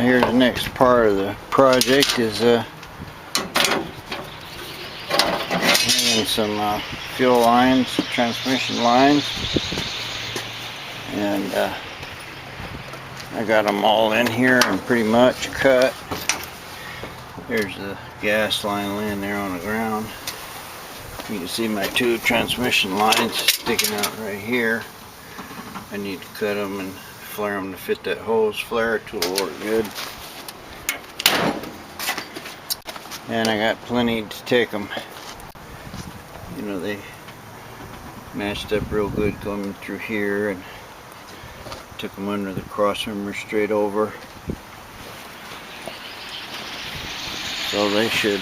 here's the next part of the project is hanging some fuel lines, transmission lines, and I got them all in here and pretty much cut. There's the gas line laying there on the ground. You can see my two transmission lines sticking out right here. I need to cut them and flare them to fit that hose. Flare tool will work good. And I got plenty to take them. You know, they matched up real good coming through here, and took them under the crossmember straight over. So they should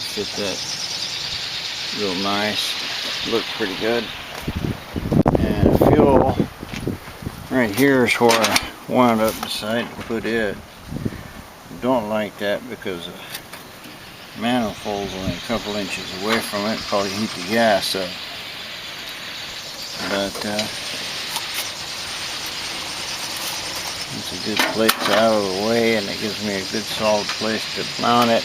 fit that real nice. Look pretty good. And fuel right here is where I wound up deciding to put it. Don't like that because the manifold's only a couple inches away from it. Probably heat the gas up. But it's a good place out of the way, and it gives me a good solid place to mount it.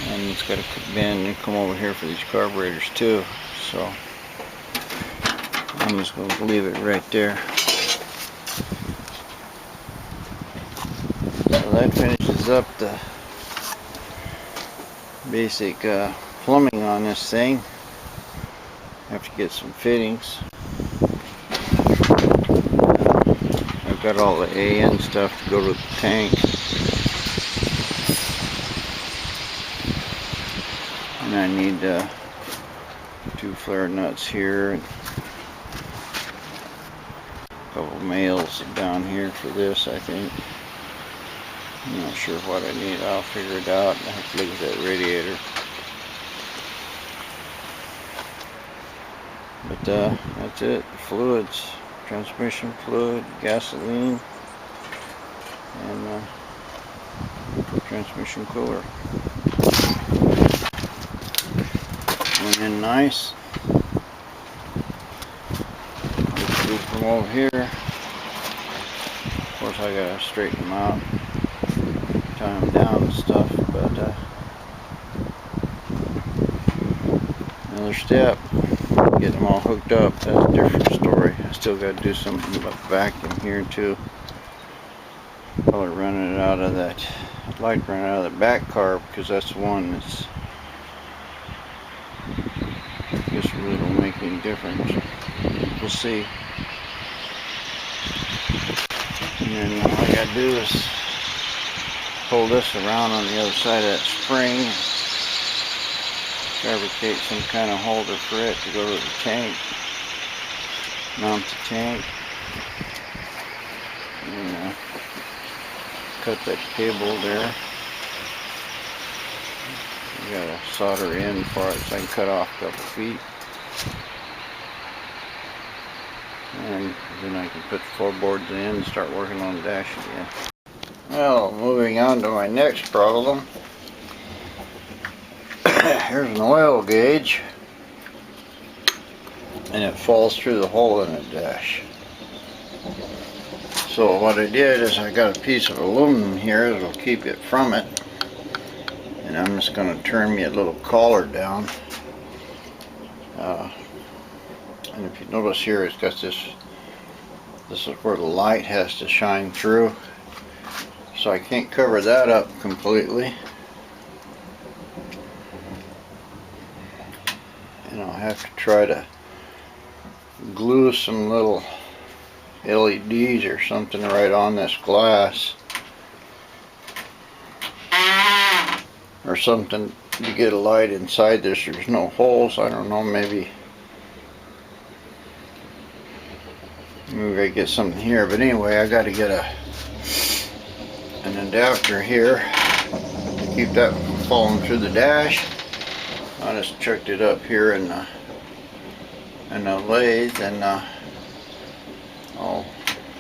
And it's got to bend and come over here for these carburetors too. So I'm just going to leave it right there. So that finishes up the basic plumbing on this thing. I have to get some fittings. I've got all the AN stuff to go to the tank. And I need 2 flare nuts here, and a couple males down here for this, I think. I'm not sure what I need. I'll figure it out. I have to look at that radiator. But that's it. Fluids, transmission fluid, gasoline, and transmission cooler. Went in nice. Let's do from over here. Of course, I gotta straighten them out, tie them down and stuff. But another step. Get them all hooked up. That's a different story. I still got to do something about the vacuum here too. Probably running it out of that. I'd like to run it out of the back carb because that's the one that's, I guess, really don't make any difference. We'll see. And then all I got to do is pull this around on the other side of that spring. Fabricate some kind of holder for it to go to the tank. Mount the tank. And cut that cable there. I gotta solder in for it so I can cut off a couple feet. And then I can put the floorboards in and start working on the dash again. Well, moving on to my next problem. Here's an oil gauge, and it falls through the hole in the dash. So what I did is I got a piece of aluminum here that'll keep it from it, and I'm just going to turn me a little collar down. And if you notice here, it's got this is where the light has to shine through, so I can't cover that up completely. And I'll have to try to glue some little LEDs or something right on this glass, or something to get a light inside this. There's no holes. I don't know, maybe I get something here, but anyway, I got to get an adapter here to keep that from falling through the dash. I just chucked it up here in the lathe, and I'll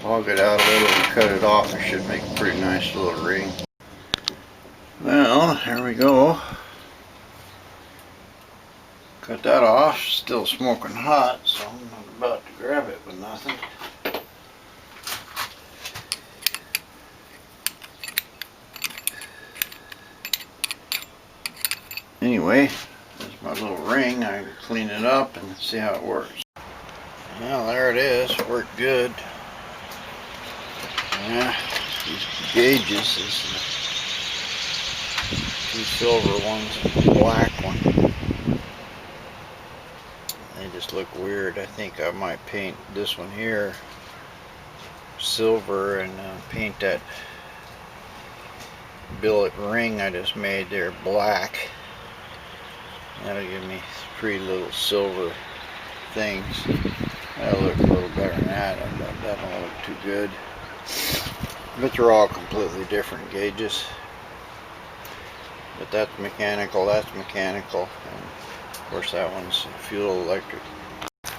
hog it out a little and cut it off. It should make a pretty nice little ring. Well, here we go. Cut that off. Still smoking hot, so I'm not about to grab it with nothing. anyway, there's my little ring. I can clean it up and see how it works. Well, there it is. Worked good. Yeah, these gauges, is two silver ones and a black one. They just look weird. I think I might paint this one here silver and paint that billet ring I just made there black. That'll give me 3 little silver things. That'll look a little better than that. That don't look too good. But they're all completely different gauges. But that's mechanical, that's mechanical. And of course that one's fuel electric. I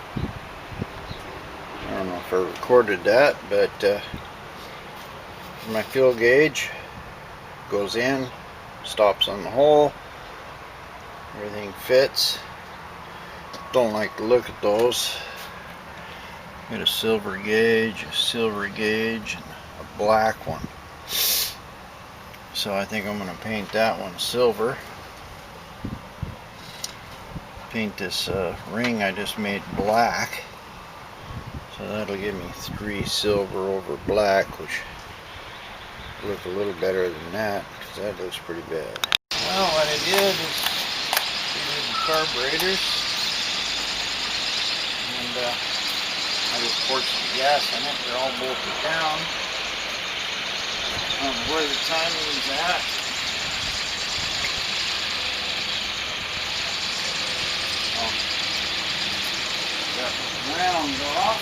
don't know if I recorded that, but my fuel gauge goes in, stops on the hole, everything fits. Don't like to look at those. Got a silver gauge, and a black one. So I think I'm going to paint that one silver. Paint this ring I just made black. So that'll give me 3 silver over black, which will look a little better than that, because that looks pretty bad. Well, what I did is did the carburetors, and I just poured some gas in it. They're all bolted down. I don't know where the timing's at. Got the ground off.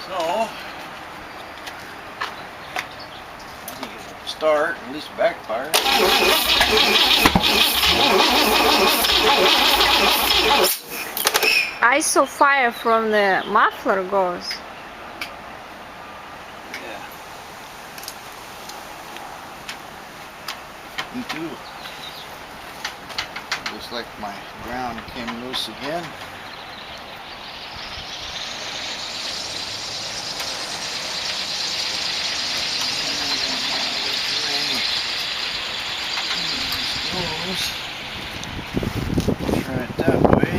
So, I think it'll start, at least backfire. I saw fire from the muffler goes. Yeah. Me too. Looks like my ground came loose again. Try it that way.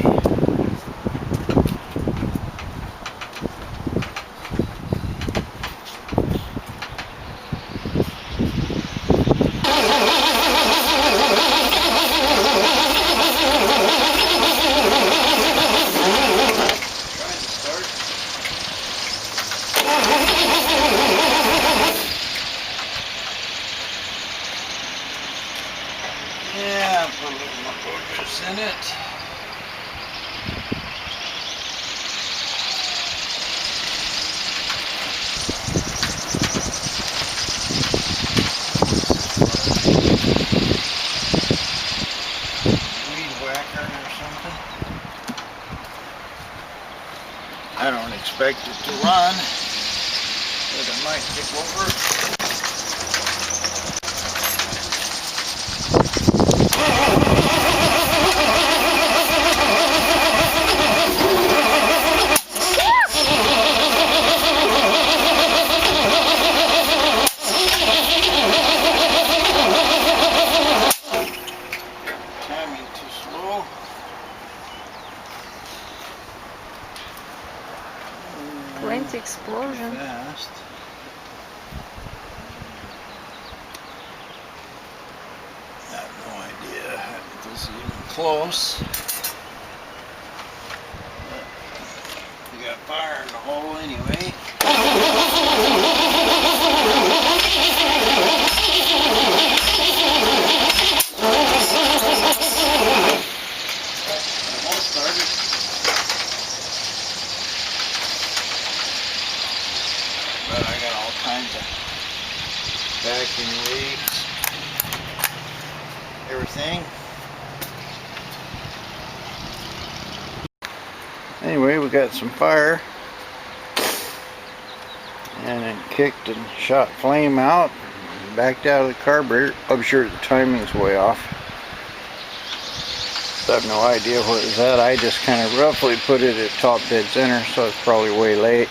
Yeah, put a little more guages in it. Weed whacker or something. I don't expect it to run, but it might tip over. Explosion. Fast. I have no idea if this is even close. But we got fire in the hole anyway. Almost started. But I got all kinds of vacuum leaks, everything. Anyway, we got some fire, and it kicked and shot flame out. backed out of the carburetor. I'm sure the timing's way off. I have no idea what it was at. I just kind of roughly put it at top dead center, so it's probably way late.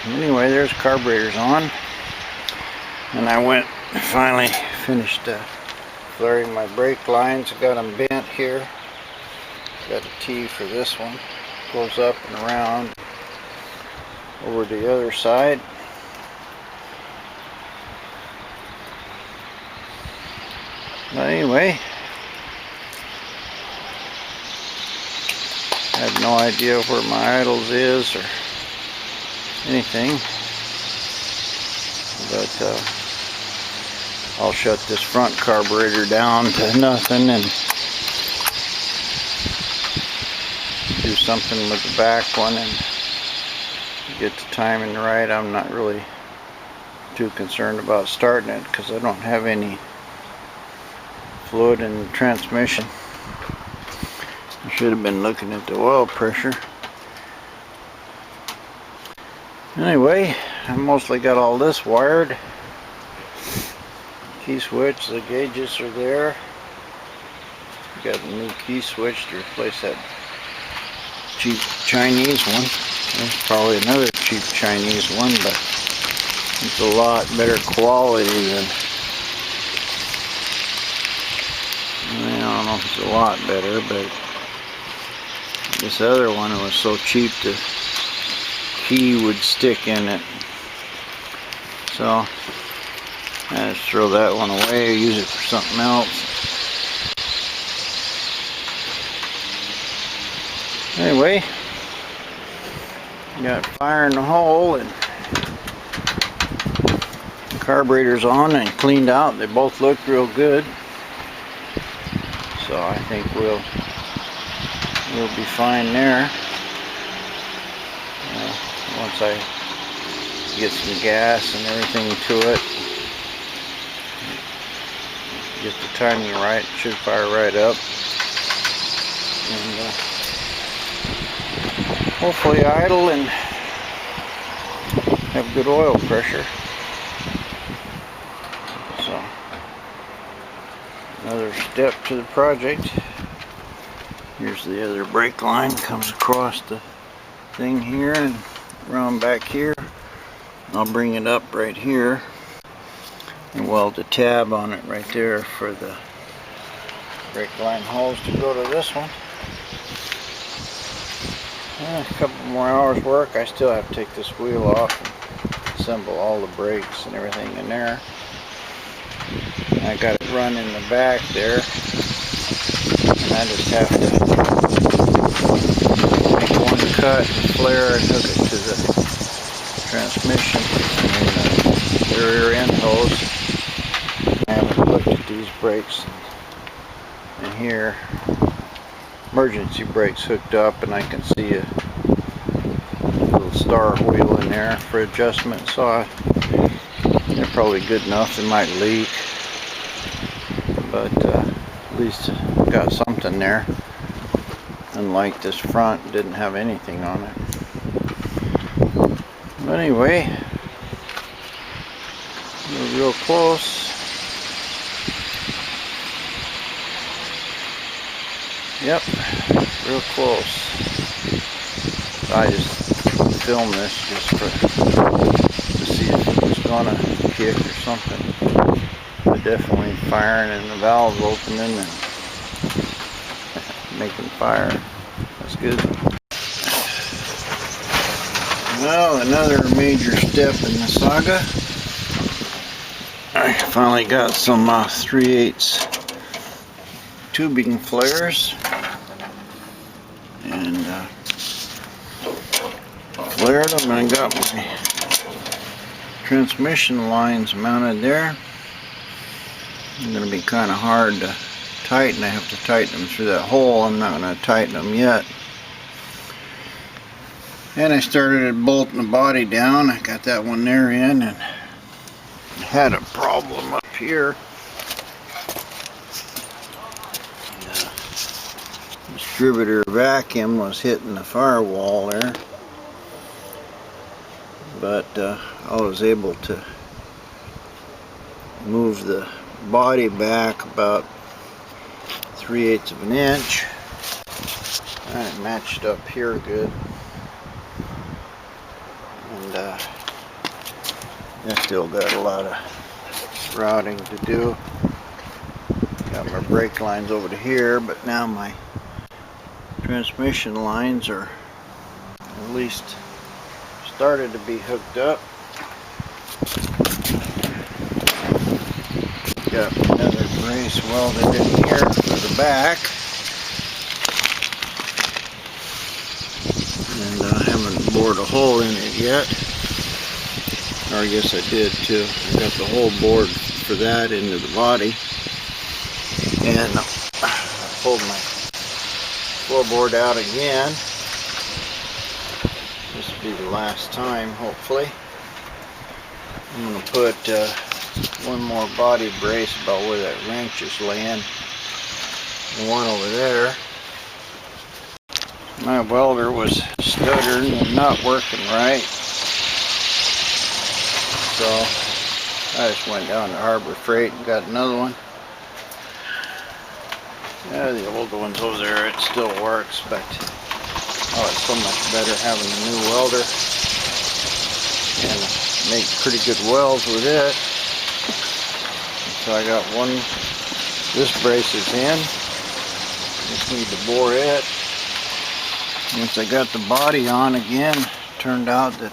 Anyway, there's carburetors on. And I went and finally finished flaring my brake lines. I got them bent here. Got a T for this one. Goes up and around over to the other side. But anyway, I have no idea where my idles is or anything, but I'll shut this front carburetor down to nothing and do something with the back one and get the timing right. I'm not really too concerned about starting it because I don't have any fluid in the transmission. I should have been looking at the oil pressure. Anyway, I mostly got all this wired. Key switch, the gauges are there. Got a new key switch to replace that cheap Chinese one. There's probably another cheap Chinese one, but it's a lot better quality than, I don't know if it's a lot better, but this other one was so cheap the key would stick in it. So I just throw that one away, use it for something else. Anyway, got fire in the hole and carburetors on and cleaned out. They both look real good. So I think we'll be fine there. Once I get some gas and everything to it, get the timing right, it should fire right up. And hopefully idle and have good oil pressure. So another step to the project. Here's the other brake line, comes across the thing here and around back here. I'll bring it up right here and weld the tab on it right there for the brake line hose to go to this one. A couple more hours work. I still have to take this wheel off and assemble all the brakes and everything in there. I got it run in the back there, and I just have to make one cut, flare, and hook it to the transmission and the rear end hose. I haven't looked at these brakes in here. Emergency brakes hooked up, and I can see a little star wheel in there for adjustment, so they're probably good enough. They might leak, but at least got something there, unlike this front, didn't have anything on it. But anyway, we're real close. Yep, real close. I just filmed this just to see if it was gonna kick or something. But definitely firing and the valve opening and making fire. That's good. Well, another major step in the saga. I finally got some 3/8 tubing flares, and flared them, and I got my transmission lines mounted there. They're going to be kind of hard to tighten. I have to tighten them through that hole. I'm not going to tighten them yet. And I started bolting the body down. I got that one there in, and had a problem up here. Distributor vacuum was hitting the firewall there. but I was able to move the body back about 3/8 of an inch. And it matched up here good. And I still got a lot of routing to do. Got my brake lines over to here, but now my transmission lines are at least started to be hooked up. Got another brace welded in here for the back. And I haven't bored a hole in it yet. Or I guess I did too. I got the hole bored for that into the body. And I pulled my floorboard out again. This will be the last time, hopefully. I'm going to put one more body brace about where that wrench is laying. The one over there. My welder was stuttering and not working right. So I just went down to Harbor Freight and got another one. Yeah, the old one's over there, it still works, but oh, it's so much better having a new welder and make pretty good welds with it. So I got one, this brace is in, just need to bore it. Once I got the body on again, turned out that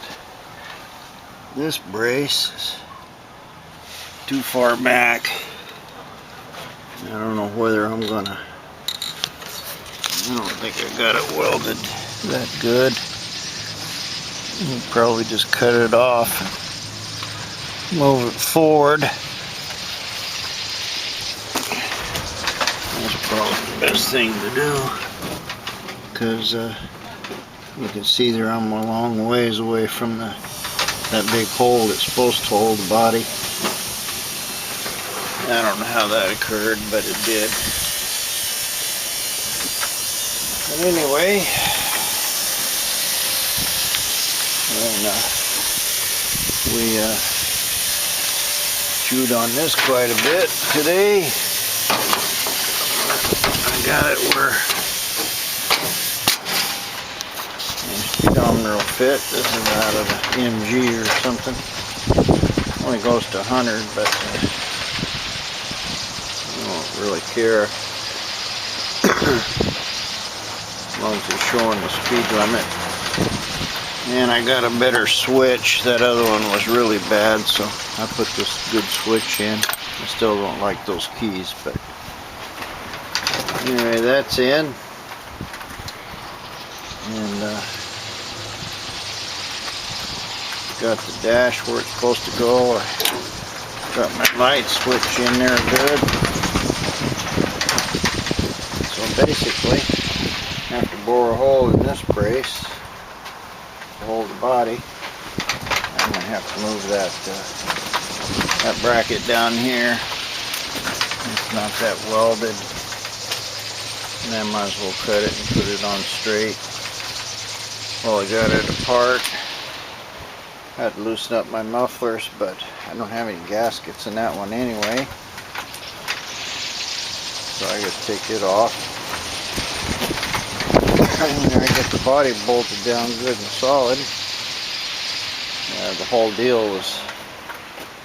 this brace is too far back. I don't know whether I'm gonna, I don't think I got it welded that good. I'll probably just cut it off and move it forward. That's probably the best thing to do, because you can see there I'm a long ways away from that big hole that's supposed to hold the body. I don't know how that occurred, but it did. But anyway, and we chewed on this quite a bit today. I got it where it's phenomenal fit. This is out of the MG or something. Only goes to 100, but I don't really care as long as it's showing the speed limit. And I got a better switch. That other one was really bad, so I put this good switch in. I still don't like those keys, but anyway, that's in. And got the dash where it's supposed to go. I got my light switch in there good. So basically, I have to bore a hole in this brace to hold the body. I'm going to have to move that bracket down here. It's not that welded. And I might as well cut it and put it on straight. Well, I got it apart. I had to loosen up my mufflers, but I don't have any gaskets in that one anyway. So I just take it off. And I get the body bolted down good and solid. The whole deal was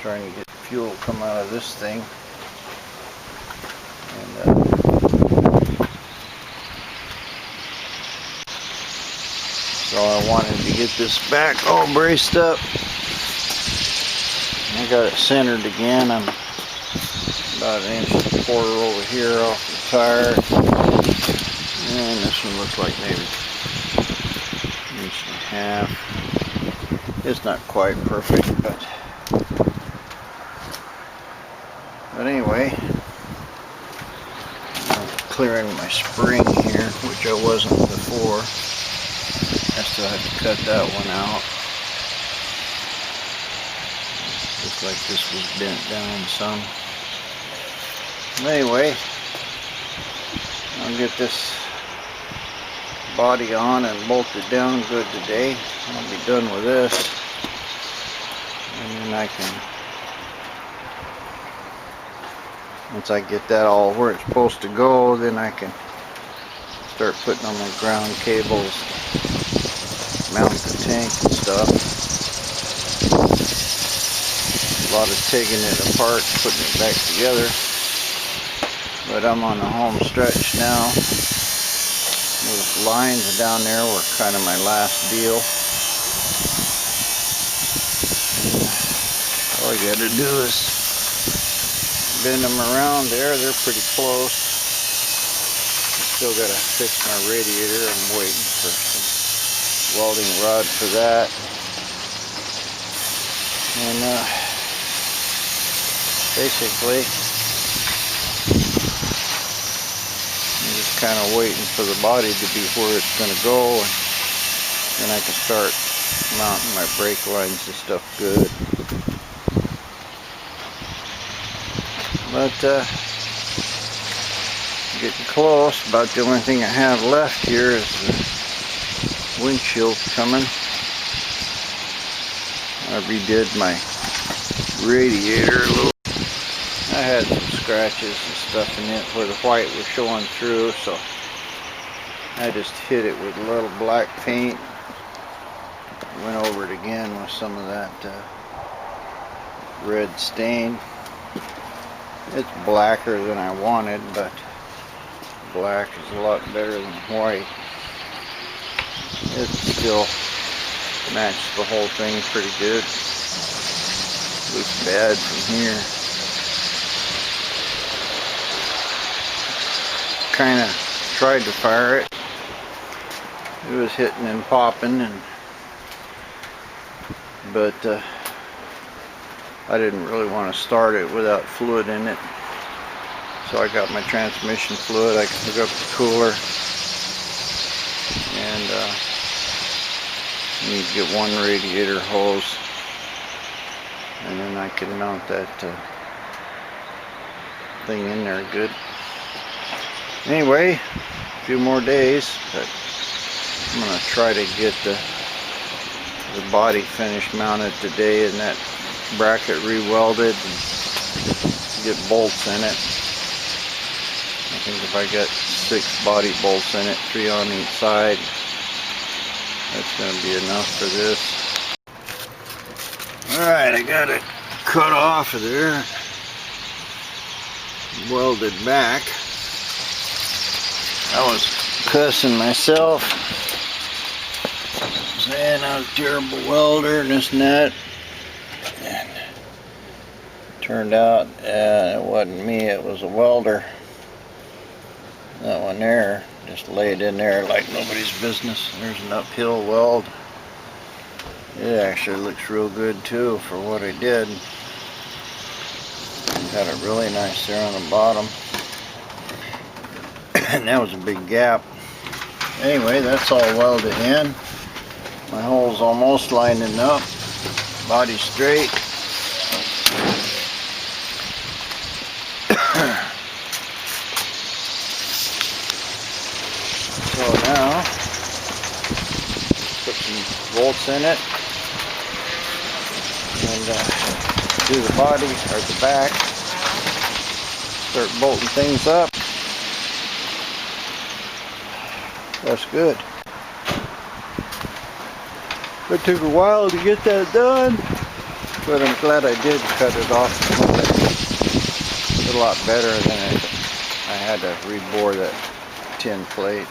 trying to get fuel come out of this thing. And so I wanted to get this back all braced up. I got it centered again. I'm about 1.25 inches over here off the tire. And this one looks like maybe 1.5 inches. It's not quite perfect, but anyway, I'm clearing my spring here, which I wasn't before. I still had to cut that one out. Looks like this was bent down some. Anyway, I'll get this body on and bolted down good today. I'll be done with this. And I can, once I get that all where it's supposed to go, then I can start putting on my ground cables, mount the tank and stuff. A lot of taking it apart, putting it back together. But I'm on the home stretch now. Those lines down there were kind of my last deal. All I gotta do is bend them around there. They're pretty close. Still gotta fix my radiator. I'm waiting for some welding rod for that. And basically, I'm just kind of waiting for the body to be where it's gonna go, and then I can start mounting my brake lines and stuff good. But getting close. About the only thing I have left here is the windshield coming. I redid my radiator a little. I had some scratches and stuff in it where the white was showing through, so I just hit it with a little black paint. Went over it again with some of that red stain. It's blacker than I wanted, but black is a lot better than white. It still matched the whole thing pretty good. Looks bad from here. Kind of tried to fire it. It was hitting and popping, but I didn't really want to start it without fluid in it. So I got my transmission fluid. I can hook up the cooler, and need to get one radiator hose, and then I can mount that thing in there good. Anyway, a few more days, but I'm gonna try to get the body finished mounted today, and that bracket re-welded, and get bolts in it. I think if I got 6 body bolts in it, 3 on each side, that's going to be enough for this. Alright, I got it cut off of there, welded back. I was cussing myself, saying I was a terrible welder and this and that. And turned out it wasn't me, it was a welder. That one there just laid in there like nobody's business. There's an uphill weld. It actually looks real good too for what I did. Got it really nice there on the bottom. And that was a big gap. Anyway, that's all welded in. My hole's almost lining up. Body straight. So now, put some bolts in it, and do the body, or the back, start bolting things up. That's good. It took a while to get that done, but I'm glad I did cut it off. It's a lot better than I had to rebore that tin plate.